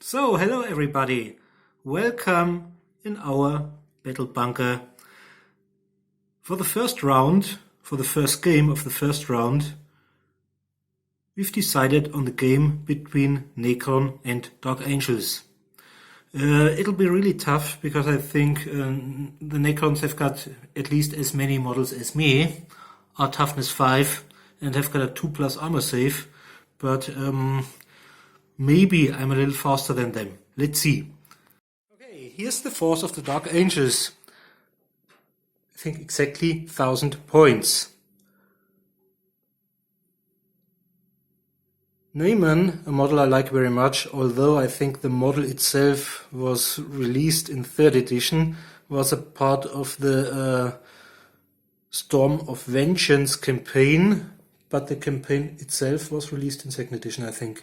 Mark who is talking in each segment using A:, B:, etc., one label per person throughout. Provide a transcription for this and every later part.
A: So, hello everybody. Welcome in our battle bunker. For the first round, for the first game of the first round, we've decided on the game between Necron and Dark Angels. It'll be really tough because I think the Necrons have got at least as many models as me, are toughness 5 and have got a 2+ armor save, but maybe I'm a little faster than them. Let's see. Okay, here's the force of the Dark Angels. I think exactly 1000 points. Neyman, a model I like very much, although I think the model itself was released in 3rd edition, was a part of the Storm of Vengeance campaign, but the campaign itself was released in 2nd edition, I think.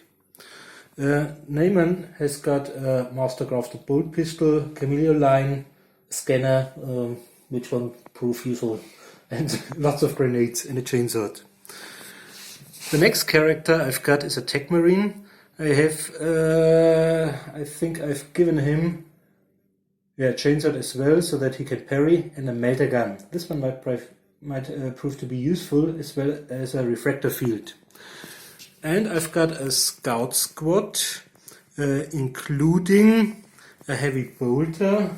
A: Neyman has got a master crafted bolt pistol, chameleon line, scanner, which one proof useful, and lots of grenades and a chainsword. The next character I've got is a tech marine. I think I've given him chainsword as well, so that he can parry, and a melter gun. This one might prove to be useful, as well as a refractor field. And I've got a scout squad, including a heavy bolter.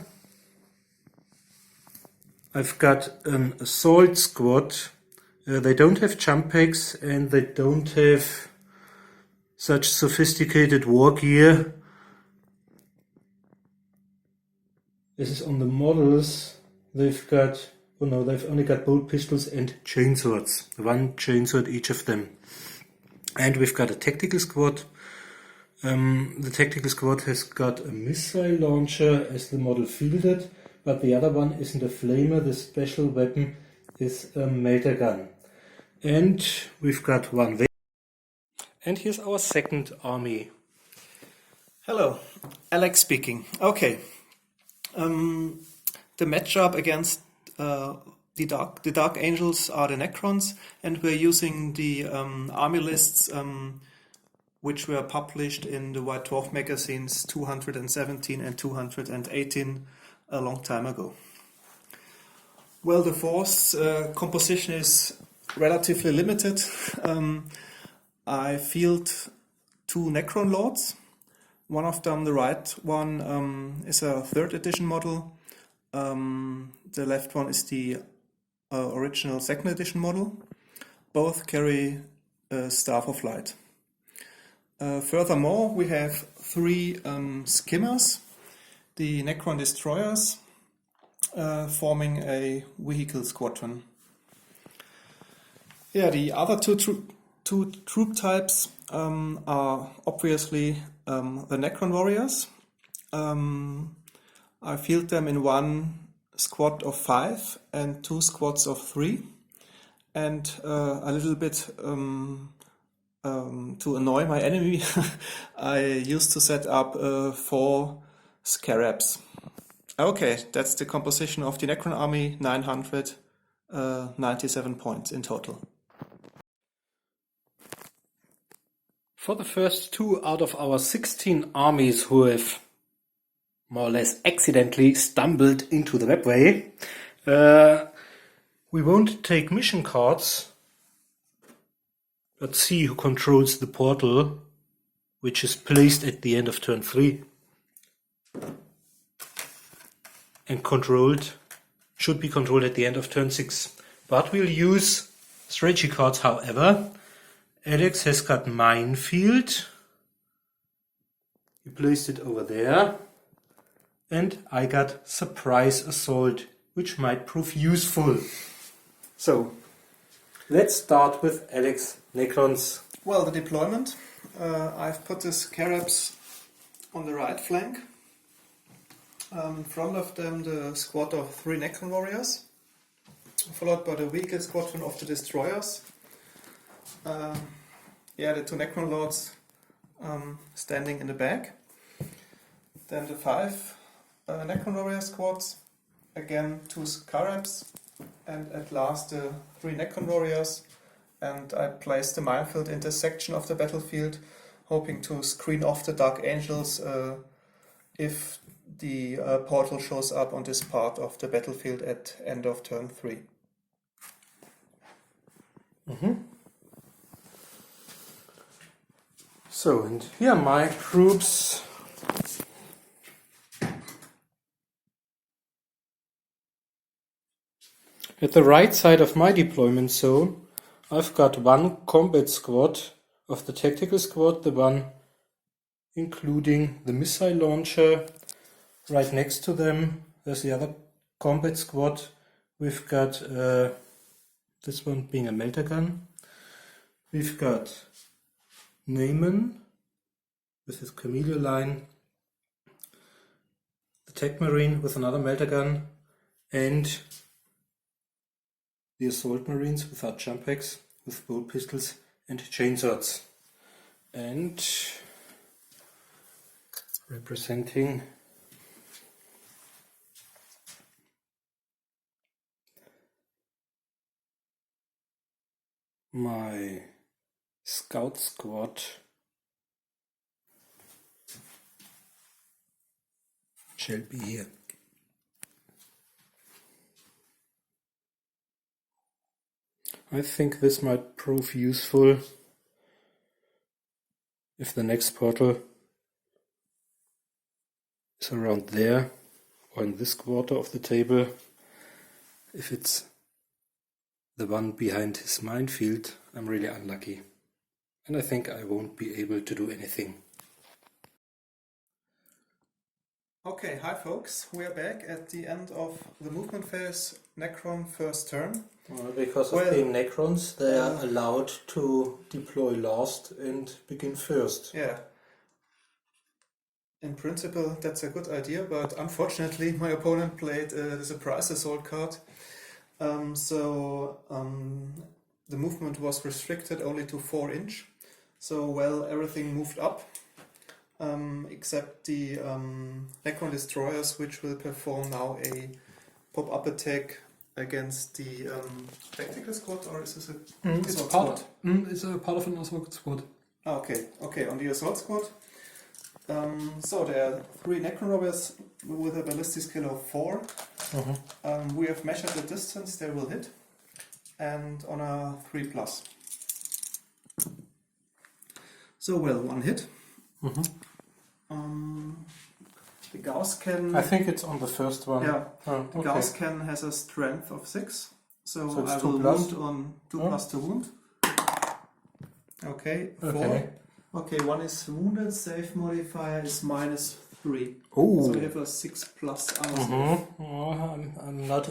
A: I've got an assault squad. They don't have jump packs and they don't have such sophisticated war gear. This is on the models. They've only got bolt pistols and chainswords. 1 chainsword each of them. And we've got a tactical squad. The tactical squad has got a missile launcher as the model fielded, but the other one isn't a flamer. The special weapon is a melter gun. And we've got one there. And here's our second army.
B: Hello, Alex speaking. Okay, the matchup against the Dark Angels are the Necrons, and we're using the army lists which were published in the White Dwarf magazines 217 and 218 a long time ago. Well, the force composition is relatively limited. I field 2 Necron Lords. One of them, the right one, is a 3rd edition model. The left one is the original 2nd edition model. Both carry a Staff of Light. Furthermore, we have 3 skimmers, the Necron destroyers, forming a vehicle squadron. Yeah, the other two troop types are obviously the Necron warriors. I field them in 1 squad of 5 and 2 squads of 3, and a little bit to annoy my enemy I used to set up 4 scarabs. Okay, that's the composition of the Necron army, 997 points in total.
A: For the first 2 out of our 16 armies who have more or less accidentally stumbled into the webway, we won't take mission cards, but see who controls the portal, which is placed at the end of turn 3. And should be controlled at the end of turn 6. But we'll use strategy cards, however. Alex has got Minefield. He placed it over there. And I got Surprise Assault, which might prove useful. So, let's start with Alex Necrons.
B: Well, the deployment. I've put the scarabs on the right flank. In front of them, the squad of 3 Necron warriors, followed by the vehicle squadron of the destroyers. The 2 Necron lords standing in the back. Then the 5 Necron warrior squads, again 2 scarabs, and at last the 3 Necron warriors. And I placed the minefield intersection of the battlefield hoping to screen off the Dark Angels if the portal shows up on this part of the battlefield at end of turn 3.
A: So, and here are my groups. At the right side of my deployment zone, I've got one combat squad of the tactical squad, the one including the missile launcher. Right next to them, there's the other combat squad. We've got this one being a melter gun. We've got Naaman with his Camellia line, the Tech Marine with another melter gun, and the Assault Marines without jump packs, with bolt pistols and chainswords. And representing my scout squad shall be here. I think this might prove useful if the next portal is around there or in this quarter of the table. If it's the one behind his minefield, I'm really unlucky. And I think I won't be able to do anything.
B: Okay, hi folks, we are back at the end of the movement phase, Necron first turn.
A: Because of being Necrons, they are allowed to deploy last and begin first.
B: Yeah. In principle, that's a good idea, but unfortunately my opponent played the surprise assault card. So the movement was restricted only to 4 inch. So, well, everything moved up, except the Necron destroyers, which will perform now a pop-up attack against the tactical squad, or is this a assault squad?
A: It's a part of an assault squad.
B: Okay, on the assault squad. So there are 3 Necron robbers with a ballistic skill of 4. We have measured the distance they will hit, and on a 3+. So, well, 1 hit. The Gauss can...
A: I think it's on the first one.
B: Yeah,
A: the
B: the Gauss can has a strength of 6, so
A: it's
B: I
A: 2
B: will
A: plus.
B: wound on 2 plus to wound. Okay, 4.
A: Okay.
B: Okay, 1 is wounded, save modifier is -3.
A: Oh.
B: So we have a 6+ armor save.
A: Oh, I'm not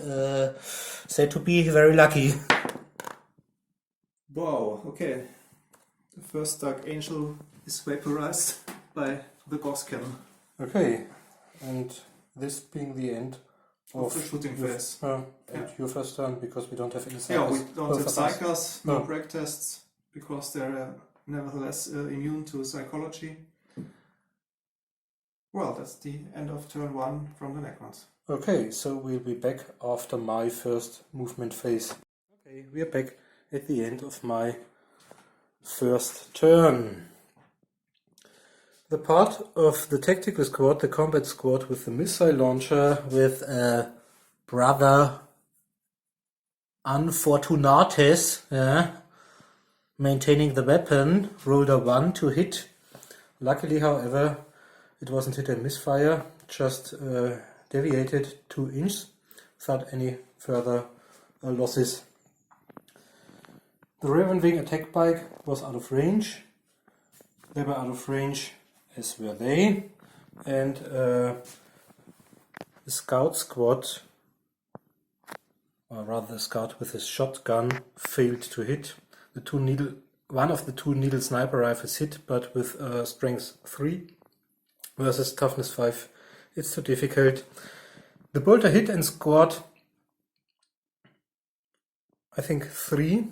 A: said to be very lucky.
B: Wow, okay. The first Dark Angel is vaporized by the Gauss cannon.
A: Okay, and this being the end
B: Of the shooting phase.
A: And your first turn, because we don't have any
B: Yeah, we
A: psychers.
B: don't have psychers, no
A: No.
B: break tests, because they're nevertheless immune to psychology. Well, that's the end of turn 1 from the Necrons.
A: Okay, so we'll be back after my first movement phase. Okay, we are back at the end of my first turn. The part of the tactical squad, the combat squad with the missile launcher, with brother Unfortunates, maintaining the weapon, rolled a 1 to hit. Luckily, however, it wasn't hit and misfire, just deviated 2 inches without any further losses. The Raven Wing attack bike was out of range. They were out of range, as were they. And the scout squad, or rather the scout with his shotgun, failed to hit. One of the 2 needle sniper rifles hit, but with strength 3 versus toughness 5. It's too difficult. The bolter hit and scored, I think, 3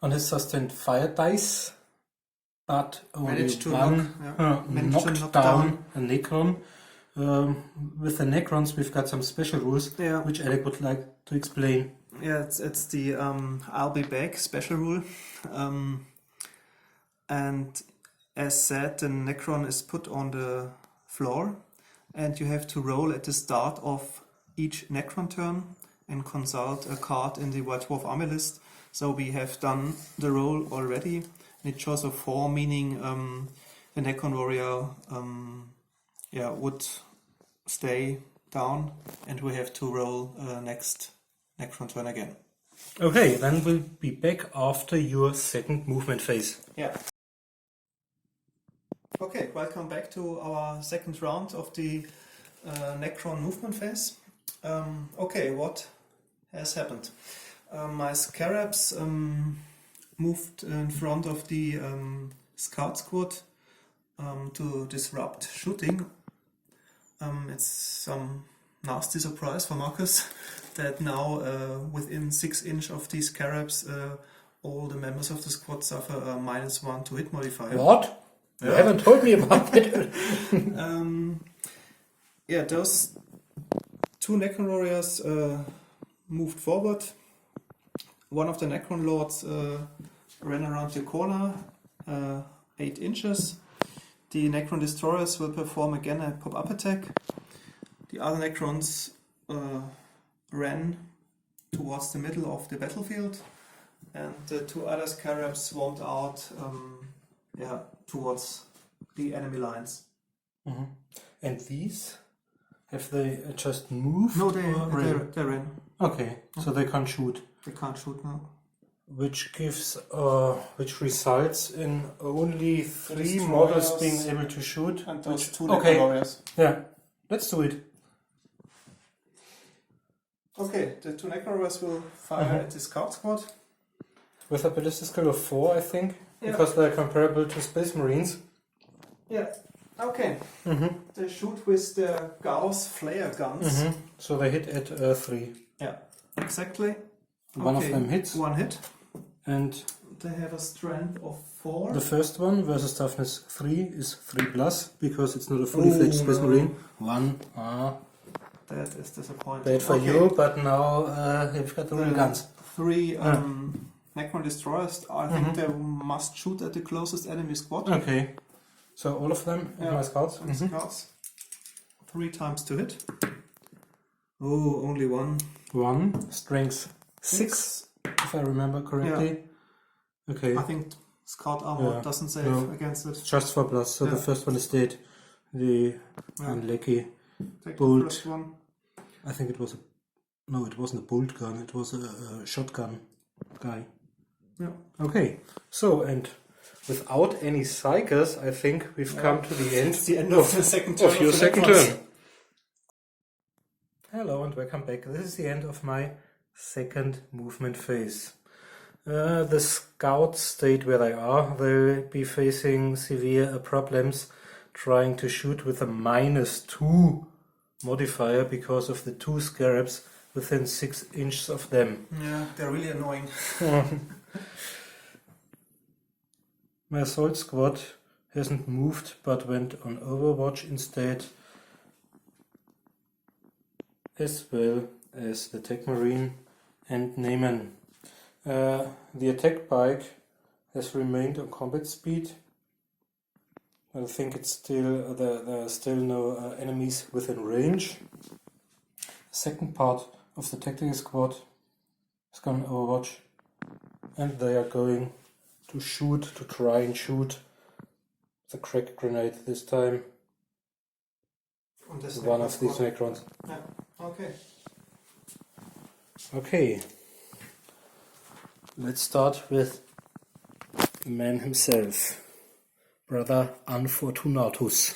A: on his sustained fire dice, but only
B: Managed to
A: one knocked down a Necron. With the Necrons, we've got some special rules, which Alec would like to explain.
B: Yeah, it's the I'll be back special rule. And as said, the Necron is put on the floor, and you have to roll at the start of each Necron turn and consult a card in the White Dwarf army list. So we have done the roll already, and it shows a 4, meaning the Necron warrior would stay down, and we have to roll next Necron turn again.
A: Okay, then we'll be back after your second movement phase.
B: Yeah. Okay, welcome back to our second round of the Necron movement phase. Okay, what has happened? My Scarabs moved in front of the Scout Squad to disrupt shooting. It's some nasty surprise for Marcus that now within 6 inches of these Scarabs all the members of the squad suffer a -1 to hit modifier.
A: What? You haven't told me about it.
B: Those 2 Necron warriors moved forward. One of the Necron lords ran around your corner 8 inches. The Necron destroyers will perform again a pop-up attack. The other Necrons ran towards the middle of the battlefield, and the 2 other Scarabs swarmed out towards the enemy lines.
A: Mm-hmm. And these, have they just moved?
B: No, they ran.
A: Okay, so they can't shoot.
B: They can't shoot now.
A: Which results in only 3 models being able to shoot.
B: And those 2 Necron warriors.
A: Yeah, let's do it.
B: Okay, the 2 Necron warriors will fire at the Scout Squad.
A: With a ballistic skill of 4, I think,
B: Yeah.
A: because they're comparable to Space Marines.
B: Yeah, okay.
A: Mm-hmm.
B: They shoot with their Gauss flare guns.
A: Mm-hmm. So they hit at 3.
B: Yeah, exactly.
A: One of them hits.
B: 1 hit.
A: And
B: they have a strength of 4.
A: The first one versus toughness 3 is 3+, because it's not a fully fledged Space Marine. 1.
B: That is disappointing.
A: Bad for you, but now you've got the real guns.
B: 3 Necron destroyers. I think they must shoot at the closest enemy squad.
A: Okay. So all of them in my scouts?
B: Scouts. 3 times to hit. Oh, only 1.
A: 1. Strength 6, if I remember correctly.
B: Yeah.
A: Okay.
B: I think Scout armor doesn't save against it.
A: Just 4+, so the first one is dead. The unlucky
B: Take
A: bolt.
B: the first one.
A: I think it was no, it wasn't a bolt gun, it was a shotgun guy.
B: Yeah.
A: Okay, so and without any psychers, I think we've come to the end.
B: It's the end of the second turn.
A: Of your second turn. Hello and welcome back. This is the end of my second movement phase. The scouts stayed where they are. They'll be facing severe problems trying to shoot with a -2 modifier because of the 2 scarabs within 6 inches of them.
B: Yeah, they're really annoying.
A: My assault squad hasn't moved but went on Overwatch instead, as well as the Tech Marine and Neyman. The attack bike has remained on combat speed. I think it's still there are still no enemies within range. The second part of the tactical squad has gone Overwatch, and they are going to try and shoot the crack grenade this time. One of these Necrons.
B: Yeah. Okay.
A: Okay. Let's start with the man himself, Brother Unfortunatus.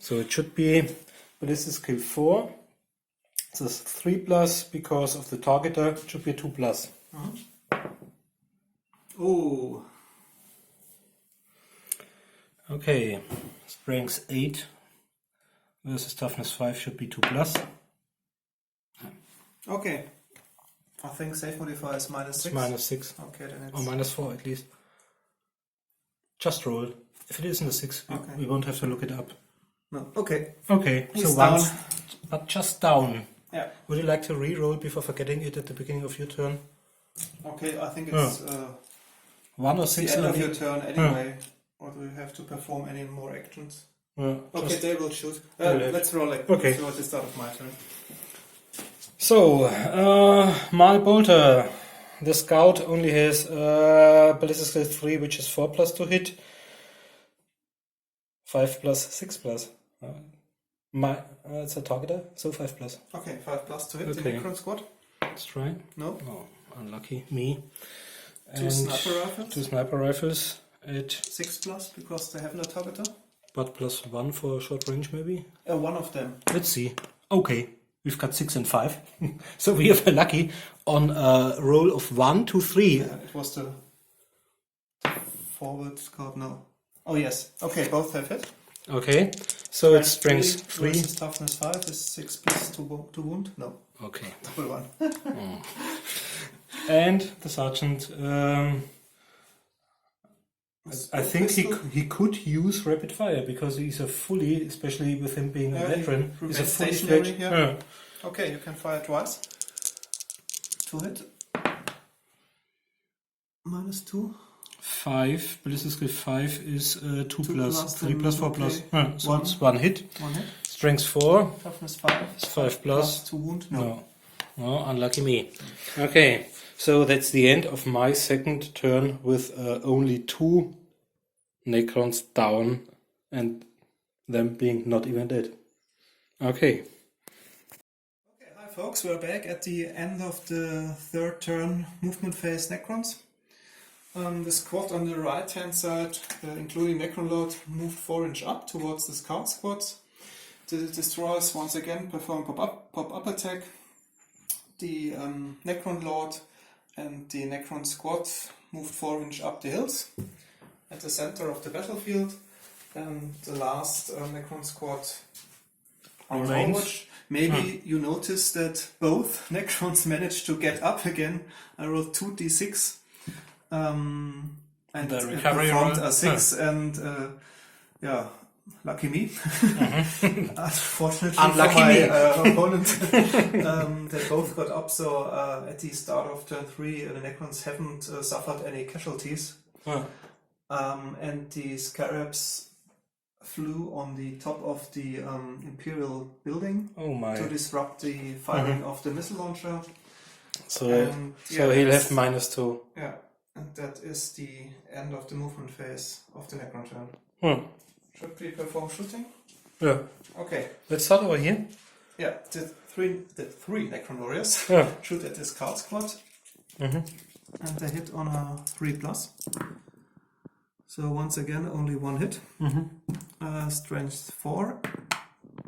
A: So it should be ballistic skill 4. It's a 3+ because of the targeter. It should be a 2+.
B: Oh.
A: Okay. Strength 8 versus toughness 5 should be 2+.
B: Okay. I think save modifier is -6.
A: It's -6.
B: Okay, then it's...
A: Or -4 at least. Just roll. If it isn't a 6, we won't have to look it up.
B: No. Okay.
A: Okay,
B: He's
A: so
B: down.
A: once, but just down.
B: Yeah.
A: Would you like to re-roll before forgetting it at the beginning of your turn?
B: Okay, I think it's
A: 1 or
B: It's the
A: 6
B: end of
A: only?
B: your turn anyway. Or do you have to perform any more actions? Okay,
A: Just-
B: they will shoot.
A: will have-
B: Let's roll it.
A: Okay.
B: Let's roll at the start of my turn.
A: So, my bolter. The scout only has ballistic skill 3, which is 4+ to hit. 5+, 6+. It's a targeter, so 5+.
B: Okay, 5+ to hit the
A: Okay.
B: Necron squad.
A: Let's try.
B: No.
A: Oh, unlucky me.
B: Two sniper rifles.
A: 2 sniper rifles at
B: 6+ because they have no targeter.
A: but +1 for short range maybe.
B: One of them.
A: Let's see. Okay, we've got 6 and 5. So we are lucky on a roll of 1, 2, 3.
B: Yeah, it was the forward card. No. Oh yes. Okay, both have hit.
A: Okay, so it's strength 3.
B: Versus toughness 5 is 6+ to wound. No.
A: Okay.
B: Double 1.
A: And the sergeant, I think he could use rapid fire because he's a fully, especially with him being a veteran, he's a fully
B: stationary,
A: fledged.
B: yeah. Okay, you can fire twice. 2 hit. -2.
A: 5, ballistic skill 5 is 2 plus, 3
B: then,
A: plus 4 plus.
B: okay.
A: So it's 1 hit.
B: 1 hit.
A: Strength 4,
B: Toughness 5.
A: it's 5+.
B: To wound.
A: No. No, unlucky me. Okay, so that's the end of my second turn with only 2 Necrons down and them being not even dead. Okay.
B: Okay, hi folks, we're back at the end of the third turn movement phase Necrons. The squad on the right hand side, including Necron Lord, moved 4 inch up towards the scout squads. The destroyers once again perform pop-up attack. The Necron Lord and the Necron squad moved 4 inch up the hills at the center of the battlefield. And the last Necron squad on
A: Remains.
B: forward. Maybe you noticed that both Necrons managed to get up again. I rolled 2d6 and
A: The recovery
B: performed
A: roll.
B: a 6 and yeah, lucky me. Unfortunately
A: Unlucky
B: for my
A: me.
B: opponent, they both got up. So at the start of turn 3, the Necrons haven't suffered any casualties. And the Scarabs flew on the top of the Imperial building
A: Oh my.
B: to disrupt the firing of the missile launcher.
A: So
B: And,
A: so
B: yeah,
A: he'll
B: that's-
A: have -2.
B: Yeah, and that is the end of the movement phase of the Necron turn. Should we perform shooting?
A: Yeah.
B: Okay.
A: Let's start over here.
B: Yeah, the three Necron warriors
A: Yeah.
B: shoot at the scout squad,
A: Mhm.
B: and they hit on a 3+. So once again, only 1 hit. Strength 4.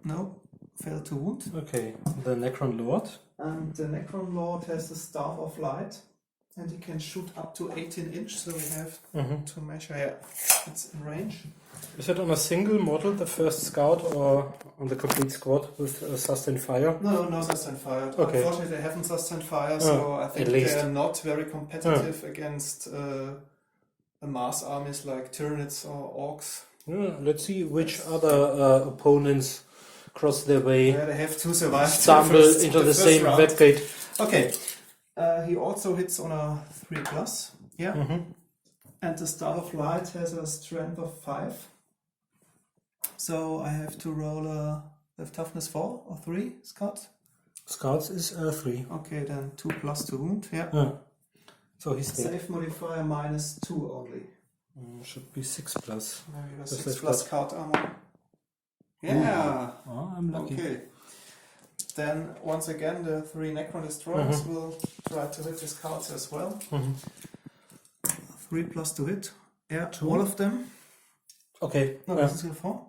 B: No, failed to wound.
A: Okay, the Necron Lord.
B: And the Necron Lord has the Staff of Light, and he can shoot up to 18 inch. So we have to measure. Yeah, it's in range.
A: Is it on a single model, the first scout, or on the complete squad with sustained fire?
B: No sustained fire.
A: Okay.
B: Unfortunately, they haven't sustained fire, so I think
A: at least.
B: they're not very competitive against mass armies like Tyranids or Orcs.
A: Yeah, let's see which other opponents cross their way,
B: Yeah, they have to survive.
A: stumble into the
B: first
A: same
B: round.
A: webgate.
B: Okay. He also hits on a 3+. Yeah. And the Star of Light has a strength of 5. So I have to roll a toughness 4 or 3 scouts.
A: Scouts is 3.
B: Okay, then 2+ to wound. Yeah.
A: Yeah. So he's dead.
B: Save modifier -2 only.
A: Should be 6+.
B: Maybe a
A: That's
B: 6+
A: got-
B: scout armor. Yeah.
A: Oh, I'm lucky.
B: Okay. Then once again the 3 Necron destroyers will try to hit the scouts as well. 3+ to hit. Yeah, all of them.
A: Okay.
B: No,
A: Yeah.
B: this is a 4.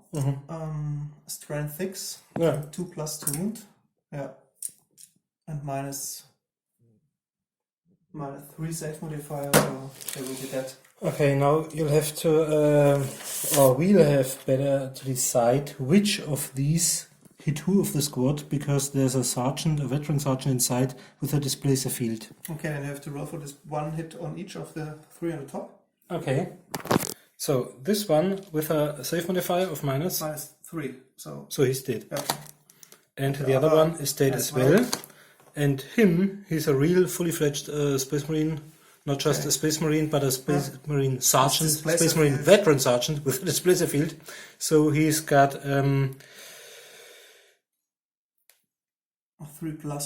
B: Strength 6.
A: Yeah.
B: 2+ to wound. Yeah. And minus 3 save modifier, so they will be dead.
A: Okay, now you'll have to, or we'll have better to decide which of these hit who of the squad, because there's a sergeant, a veteran sergeant inside with a displacer field.
B: Okay, and you have to roll for this 1 hit on each of the 3 on the top.
A: Okay. So this one with a save modifier of minus,
B: -3, so
A: so he's dead.
B: yeah.
A: And the other one is dead as
B: as well.
A: well. And he's a real fully fledged Space Marine not just a Space Marine, but a Space Marine Sergeant,
B: Displacer
A: Space Marine
B: field.
A: Veteran Sergeant with a displacer field. So he's got
B: 3+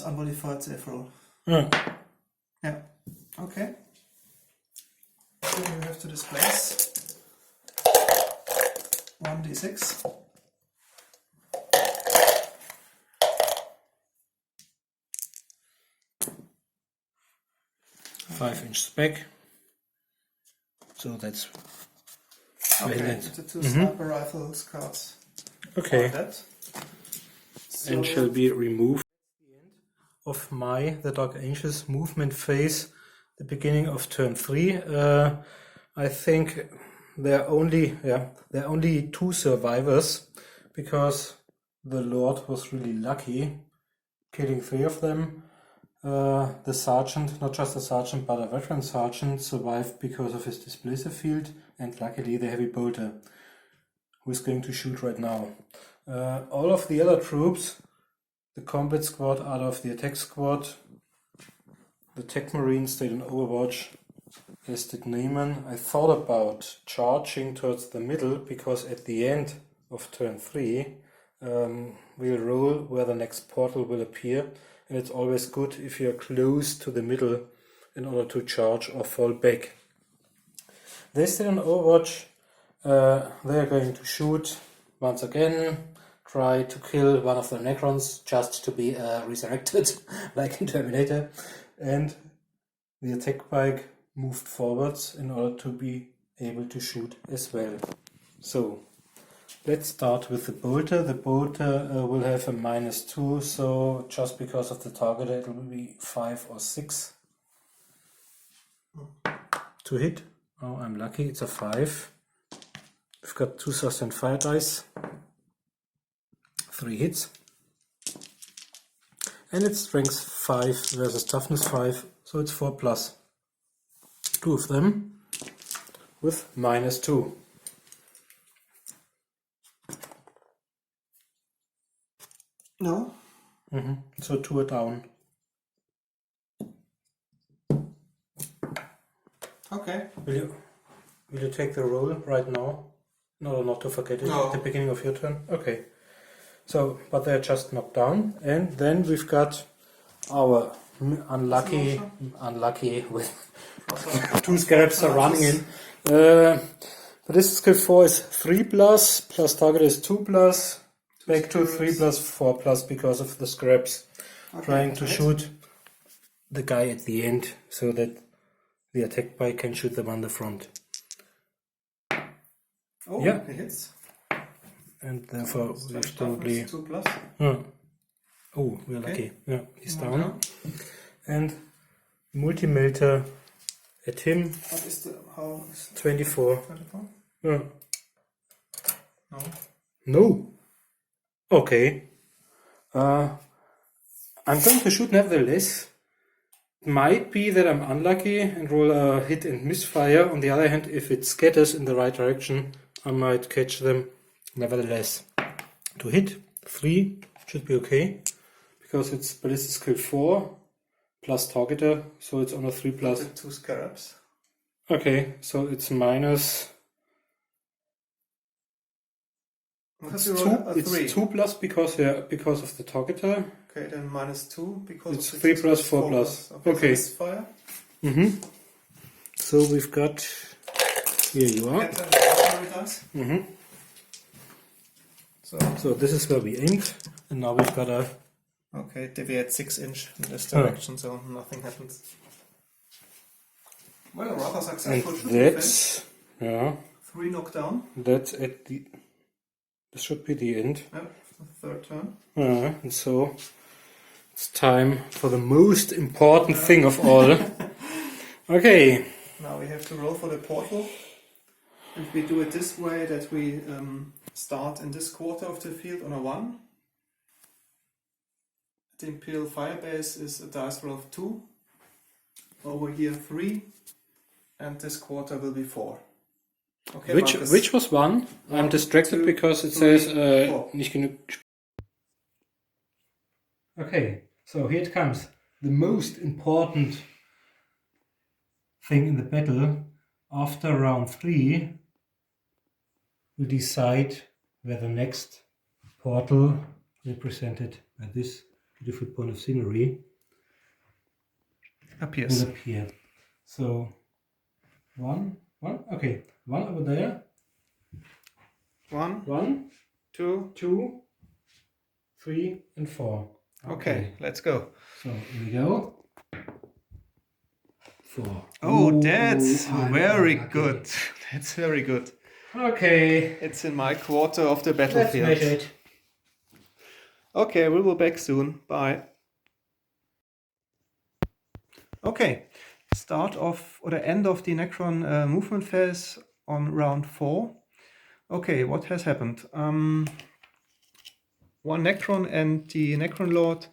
B: unmodified save roll.
A: yeah.
B: Yeah. Okay. So you have to displace 1d6.
A: 5-inch spec. So that's
B: Okay,
A: brilliant.
B: the 2 sniper rifles cards.
A: Okay.
B: That. So
A: And shall be removed of the Dark Angels movement phase, the beginning of turn 3. I think there are only 2 survivors, because the Lord was really lucky, killing 3 of them. The sergeant, not just a sergeant but a veteran sergeant, survived because of his displacer field, and luckily the heavy bolter, who is going to shoot right now. All of the other troops, the combat squad out of the attack squad, the tech marine stayed in Overwatch, as did Neyman. I thought about charging towards the middle, because at the end of turn 3 we'll roll where the next portal will appear, and it's always good if you're close to the middle in order to charge or fall back. They stay in Overwatch. They are going to shoot once again, try to kill one of the Necrons just to be resurrected, like in Terminator. And the attack bike moved forwards in order to be able to shoot as well. So let's start with the bolter. The bolter will have a -2, so just because of the target it will be 5 or 6 to hit. Oh, I'm lucky, it's a 5. We've got 2 sustained fire dice, 3 hits, and it's strength 5 versus toughness 5, so it's 4+. 2 of them with -2.
B: No.
A: So 2 are down.
B: Okay.
A: Will you take the roll right now? In order not to forget it
B: No.
A: at the beginning of your turn? Okay. So, but they're just knocked down. And then we've got our unlucky with 2 scarabs are running in. Ballistic skill 4 is 3+, plus target is 2+, back to 3+, 4+, because of the scarabs.
B: Okay,
A: Trying to shoot the guy at the end, so that the attack bike can shoot them on the front.
B: Oh,
A: Yeah.
B: it hits.
A: And therefore we've probably...
B: 2+.
A: Oh, we're
B: Okay.
A: lucky. Yeah, he's
B: One
A: down. And multi-melter at him,
B: What is how is
A: 24.
B: 24?
A: Yeah.
B: No.
A: No. Okay. I'm going to shoot nevertheless. It might be that I'm unlucky and roll a hit and misfire. On the other hand, if it scatters in the right direction, I might catch them nevertheless. To hit, 3 should be okay, because it's ballistic skill 4 plus targeter, so it's on a 3+.
B: The 2 scarabs.
A: Okay, so it's minus...
B: Because
A: It's
B: you roll a 3.
A: 2+ because of the targeter.
B: Okay, then -2 because
A: It's
B: of
A: 3+,
B: the
A: 4+.
B: Okay.
A: Okay.
B: So fire.
A: So we've got... Here you are.
B: Enter the artillery dice.
A: So this is where we aimed, and now we've got a...
B: Okay, deviate 6 inch in this direction, so nothing happens. Well, a rather successful
A: And
B: shooting phase.
A: that's... Yeah,
B: 3 knockdown.
A: that's at the... This should be the end.
B: Yep, the third turn.
A: And so it's time for the most important thing of all. Okay.
B: Now we have to roll for the portal. And we do it this way, that we start in this quarter of the field on a 1. The Imperial Firebase is a dice roll of 2. Over here 3. And this quarter will be 4. Okay, Marcus.
A: Which was 1? I'm distracted
B: 2,
A: because it
B: 3,
A: says
B: 4.
A: nicht genug. Okay, so here it comes. The most important thing in the battle, after round 3, will decide where the next portal, represented by this beautiful point of scenery,
B: appears.
A: will appear. So one, okay, one over there. One, two, 3, and 4.
B: Okay, let's go.
A: So here we go. 4.
B: Oh, that's
A: I'm
B: very
A: unlucky.
B: good. That's very good.
A: Okay,
B: It's in my quarter of the
A: let's
B: battlefield.
A: measure it.
B: Okay, we'll be back soon. Bye. Okay, start of or the end of the Necron movement phase on round 4. Okay, what has happened? One Necron and the Necron Lord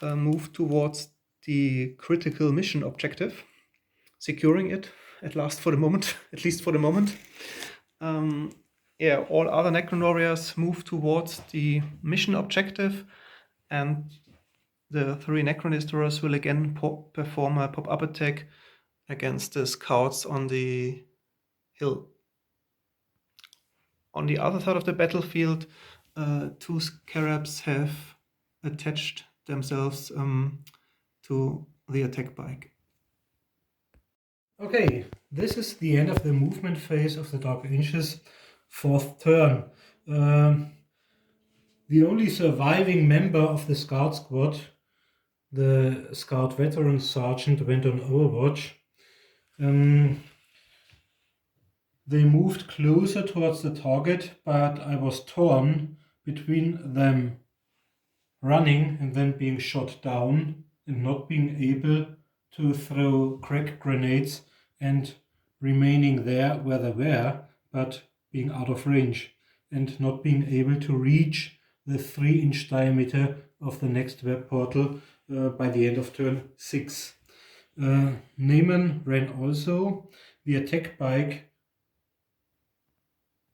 B: move towards the critical mission objective, securing it at least for the moment. Yeah, all other Necron warriors move towards the mission objective, and the 3 Necron destroyers will again perform a pop-up attack against the scouts on the hill. On the other side of the battlefield, 2 scarabs have attached themselves to the attack bike.
A: Okay, this is the end of the movement phase of the Dark Angels' 4th turn. The only surviving member of the Scout Squad, the Scout Veteran Sergeant, went on Overwatch. They moved closer towards the target, but I was torn between them running and then being shot down and not being able to throw crack grenades and remaining there where they were, but being out of range and not being able to reach the 3-inch diameter of the next web portal by the end of turn 6. Naaman ran also. The attack bike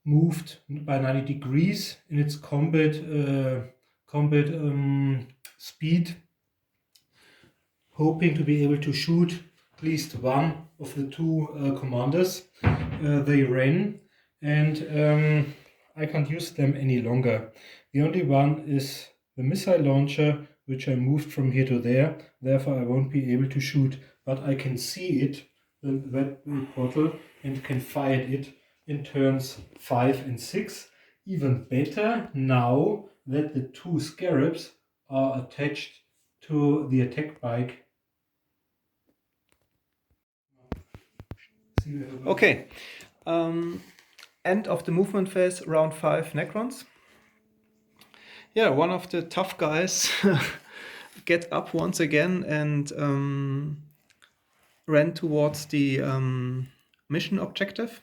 A: moved by 90 degrees in its combat speed, hoping to be able to shoot at least one of the 2 commanders. They ran, and I can't use them any longer. The only one is the missile launcher, which I moved from here to there. Therefore, I won't be able to shoot, but I can see it, the web portal, and can fire it in turns 5 and 6. Even better now that the 2 scarabs are attached to the attack bike.
B: Okay, end of the movement phase, round 5 Necrons. Yeah, one of the tough guys get up once again and ran towards the mission objective.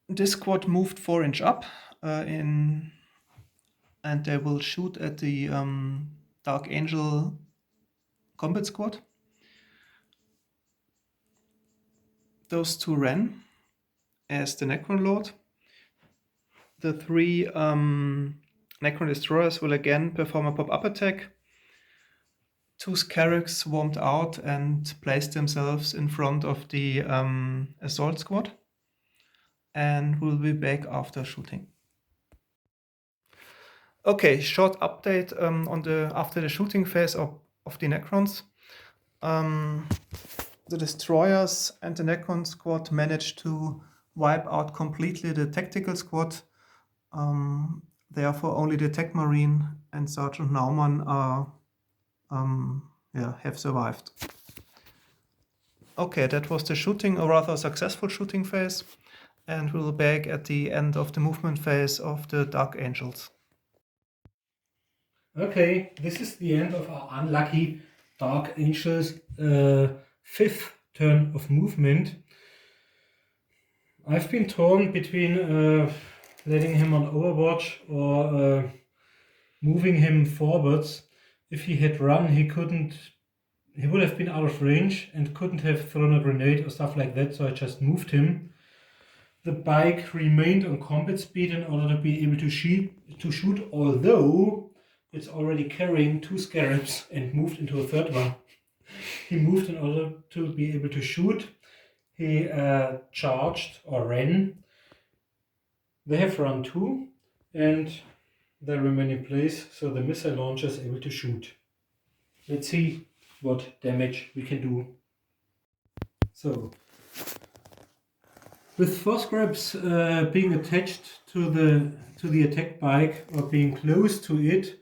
B: This squad moved 4-inch up and they will shoot at the Dark Angel combat squad. Those 2 ran as the Necron Lord. The 3 Necron destroyers will again perform a pop-up attack. 2 scarabs swarmed out and placed themselves in front of the assault squad, and will be back after shooting. Okay, short update after the shooting phase of the Necrons. The destroyers and the Necron squad managed to wipe out completely the tactical squad. Therefore, only the Tech Marine and Sergeant Naumann are have survived. Okay, that was the shooting, a rather successful shooting phase, and we'll be back at the end of the movement phase of the Dark Angels.
A: Okay, this is the end of our unlucky Dark Angels' 5th turn of movement. I've been torn between letting him on Overwatch or moving him forwards. If he had run, he would have been out of range and couldn't have thrown a grenade or stuff like that, so I just moved him. The bike remained on combat speed in order to be able to shoot, although it's already carrying 2 scarabs and moved into a 3rd one. He moved in order to be able to shoot. He charged or ran. They have run too, and they remain in place, so the missile launcher is able to shoot. Let's see what damage we can do. So, with force grabs being attached to the attack bike or being close to it,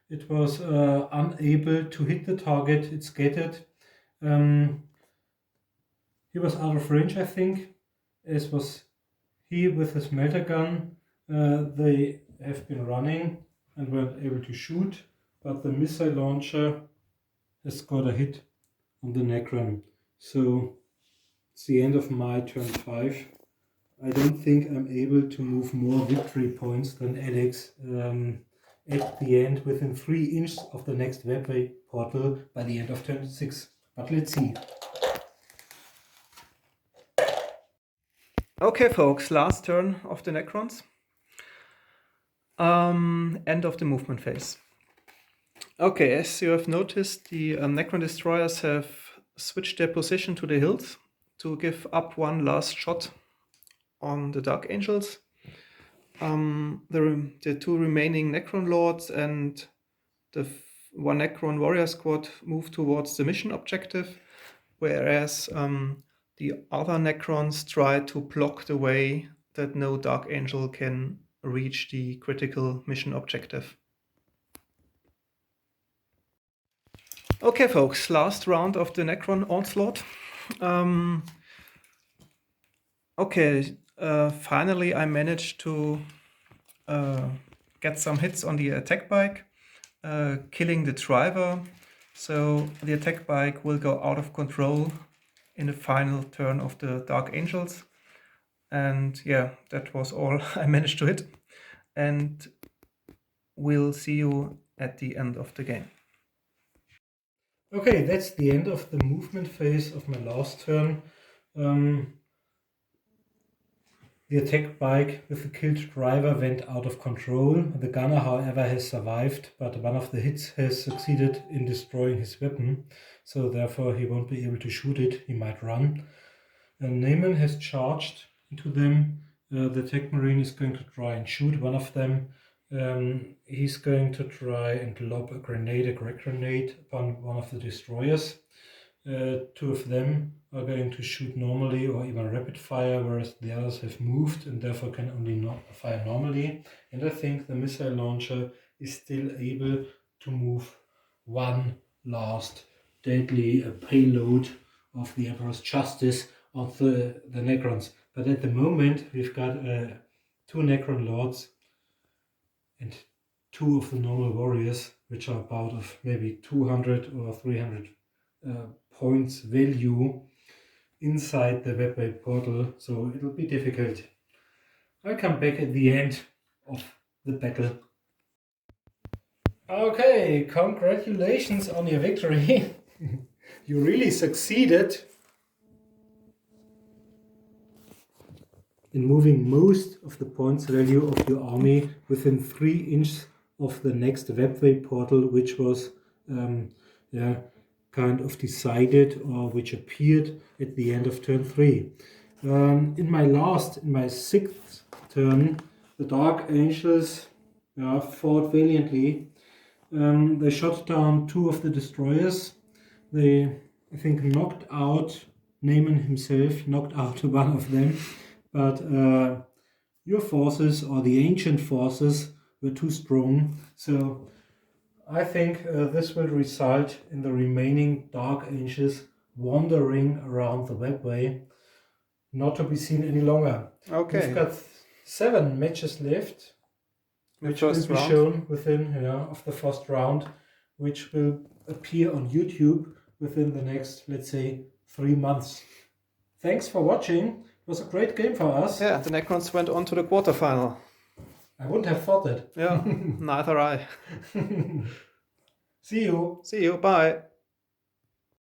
A: it was unable to hit the target. It scattered. He was out of range, I think, as was he with his melter gun. They have been running and weren't able to shoot, but the missile launcher has got a hit on the Necron. So it's the end of my turn 5. I don't think I'm able to move more victory points than Alex at the end, within 3 inches of the next webway portal by the end of turn 6. But let's see.
B: Okay, folks, last turn of the Necrons. End of the movement phase. Okay, as you have noticed, the Necron destroyers have switched their position to the hills to give up one last shot on the Dark Angels. The 2 remaining Necron Lords and the 1 Necron Warrior Squad move towards the mission objective, whereas the other Necrons try to block the way that no Dark Angel can reach the critical mission objective. Okay, folks, last round of the Necron onslaught. Finally I managed to get some hits on the attack bike, killing the driver. So the attack bike will go out of control in the final turn of the Dark Angels. And yeah, that was all I managed to hit. And we'll see you at the end of the game.
A: Okay, that's the end of the movement phase of my last turn. The attack bike with the killed driver went out of control. The gunner, however, has survived, but one of the hits has succeeded in destroying his weapon, so therefore he won't be able to shoot it. He might run. Naaman has charged into them. The attack marine is going to try and shoot one of them. He's going to try and lob a greg grenade upon one of the destroyers. 2 of them are going to shoot normally or even rapid fire, whereas the others have moved and therefore can only fire normally. And I think the missile launcher is still able to move one last deadly payload of the Emperor's Justice on the Necrons. But at the moment we've got 2 Necron Lords and 2 of the normal warriors, which are about of maybe 200 or 300 points value inside the webway portal, so it'll be difficult. I'll come back at the end of the battle. Okay, congratulations on your victory. You really succeeded in moving most of the points value of your army within 3 inches of the next webway portal, which was kind of decided or which appeared at the end of turn 3. In my 6th turn, the Dark Angels fought valiantly. They shot down 2 of the destroyers. They, I think, knocked out Naaman himself, knocked out one of them. But your forces, or the ancient forces, were too strong. So I think this will result in the remaining Dark Angels wandering around the webway, not to be seen any longer.
B: Okay.
A: We've got 7 matches left, which will be shown within of the first round, which will appear on YouTube within the next, let's say, 3 months. Thanks for watching. It was a great game for us.
B: Yeah, the Necrons went on to the quarterfinal.
A: I wouldn't have thought it.
B: Yeah, neither I.
A: See you.
B: See you. Bye.